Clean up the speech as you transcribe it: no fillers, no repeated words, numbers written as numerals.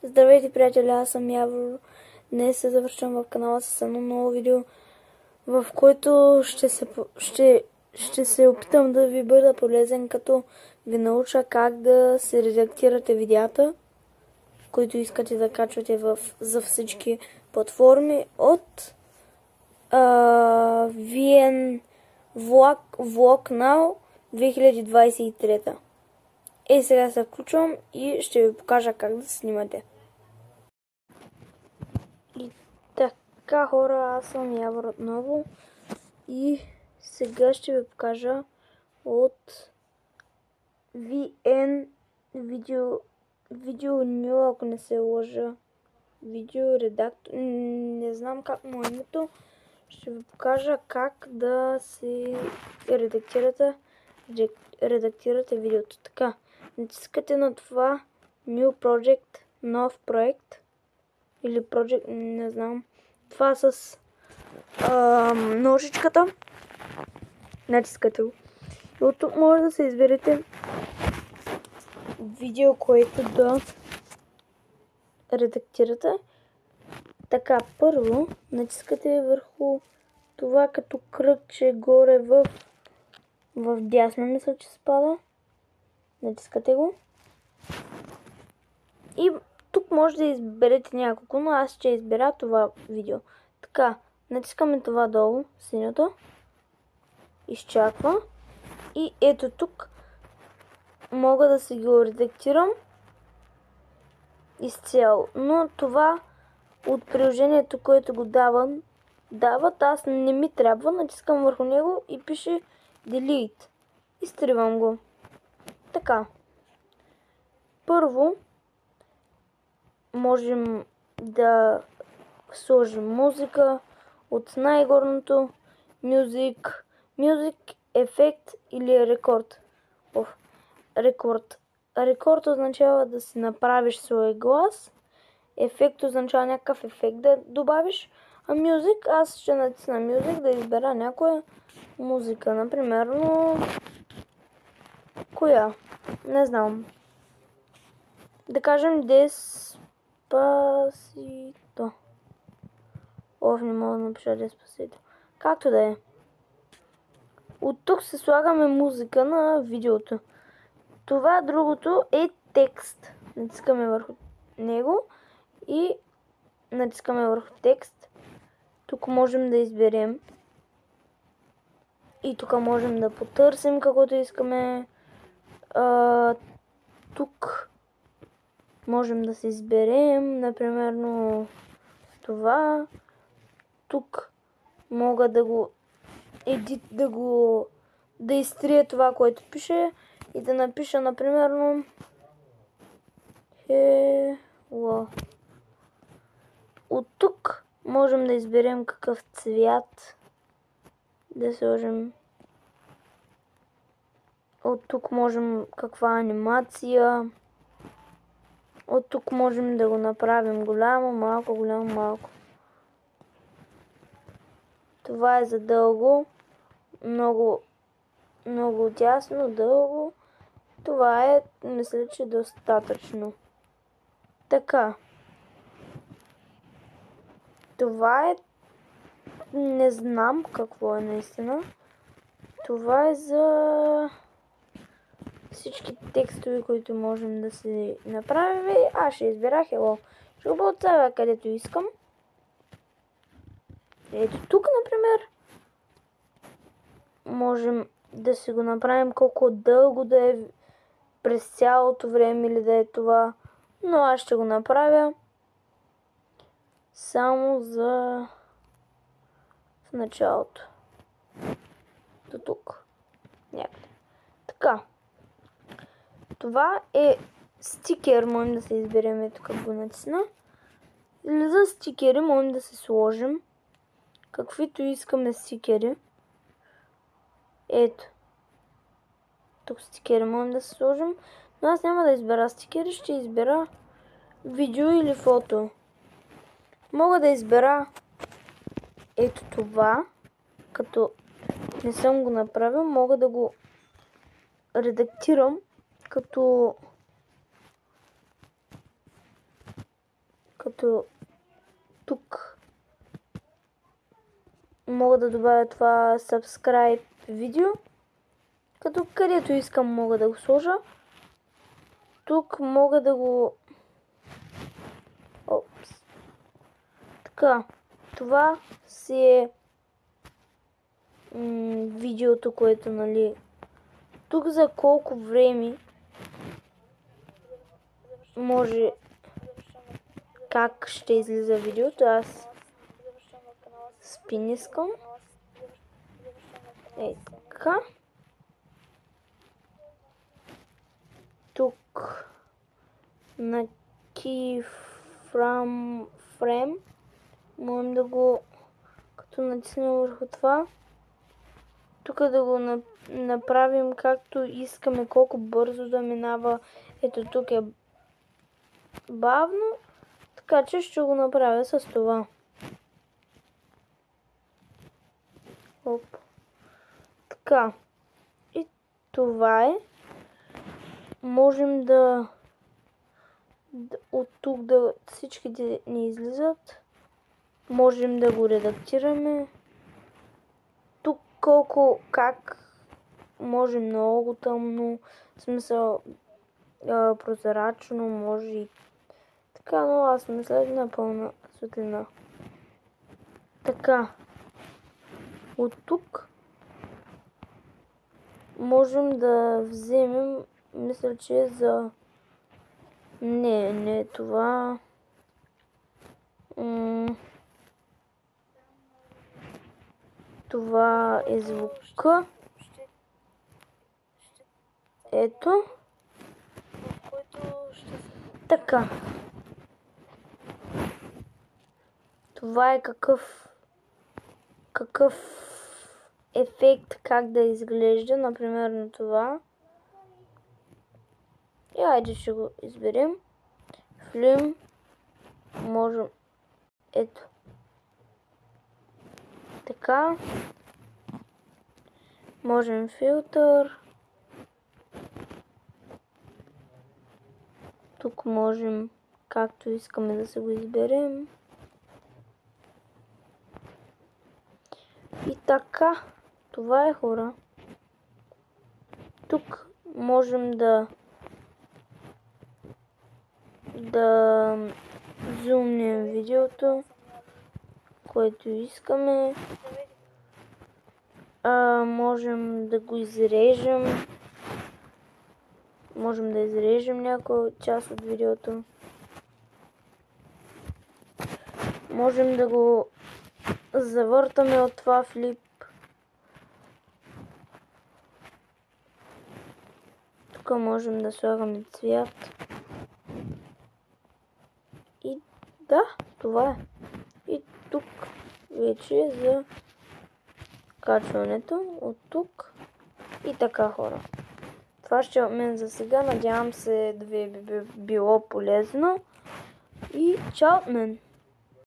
Здравейте, приятели, аз съм Явор. Днес се завършвам в канала с едно ново видео, в което ще се опитам да ви бъда полезен, като ви науча как да се редактирате видеята, които искате да качвате за всички платформи от VN Vlog Now 2023. Сега се включвам и ще ви покажа как да се снимате. И така, хора, аз съм Явор отново и сега ще ви покажа от VN Video New, ако не се лъжа, видео редактор, не знам как му е името. Ще ви покажа как да си редактирате видеото. Така, натискате на това New Project, нов проект или Project, не знам. Това с ножичката. Натискате го. И от тук може да се изберете видео, което да редактирате. Така, първо натискате върху това като кръгче горе в дясно, мисля, че спада. Натискате го. И тук може да изберете няколко, но аз ще избера това видео. Така, натискаме това долу, синьото. Изчаква. И ето тук мога да си го редактирам изцяло. Но това от приложението, което го дават, аз не ми трябва. Натискам върху него и пише Delete. Изтривам го. Така. Първо можем да сложим музика от най-горното, Music, ефект или рекорд. Рекорд означава да си направиш свой глас. Ефект означава някакъв ефект да добавиш. А Music, аз ще натисна Music да избера някоя музика. Например, коя? Не знам. Да кажем Despacito. Не мога да напиша Despacito. Както да е. От тук се слагаме музика на видеото. Това другото е текст. Натискаме върху него и натискаме върху текст. Тук можем да изберем. И тук можем да потърсим каквото искаме. Тук можем да се изберем, например, това. Тук мога да изтрия това, което пише и да напиша, например, Hello. От тук можем да изберем какъв цвят да сложим. От тук можем каква анимация. От тук можем да го направим голямо, малко, голямо, малко. Това е за дълго, много тясно, дълго. Това е, мисля, че достатъчно. Така. Това е, не знам какво е наистина. Това е за всички текстове, които можем да си направим. Аз ще избера Hello. Ще го поставя където искам. Ето тук, например, можем да си го направим колко дълго да е през цялото време или да е това. Но аз ще го направя само за в началото. До тук. Някъде. Така. Това е стикер, можем да се изберем, тук го натисна. Или за стикери можем да се сложим каквито искаме стикери. Ето. Тук стикери можем да се сложим. Но аз няма да избера стикери, ще избера видео или фото. Мога да избера ето това. Като не съм го направил, мога да го редактирам като Като тук мога да добавя това subscribe видео. Като където искам мога да го сложа. Тук мога да го... Опс. Така, това си е видеото, което, нали... Тук за колко време може... Как ще излиза видеото, аз спин искам. Ей така. Тук на keyframe можем да го, като натиснем върху това, тук да го направим както искаме, колко бързо да минава. Ето тук е бавно, така че ще го направя с това. Оп. Така. И това е. Можем да от тук да всичките ни излизат. Можем да го редактираме. Тук как може много тъмно, в смисъл прозрачно, може и така, но аз мисля на пълна светлина. Така. От тук можем да вземем, мисля, че е за... Не е това. Това е звука. Ето. Така. Това е какъв ефект, как да изглежда, например на това. И айде ще го изберем. Филм. Можем. Ето. Така. Можем филтър. Тук можем както искаме да се го изберем. И така. Това е, хора. Тук можем да зумнем видеото, което искаме. Можем да го изрежем. Можем да изрежем някоя част от видеото. Можем да го завъртаме от това флип. Тук можем да слагаме цвят. И да, това е. И тук вече е за качването. От тук. И така, хора. Това ще е от мен за сега. Надявам се да ви е било полезно. И чао от мен!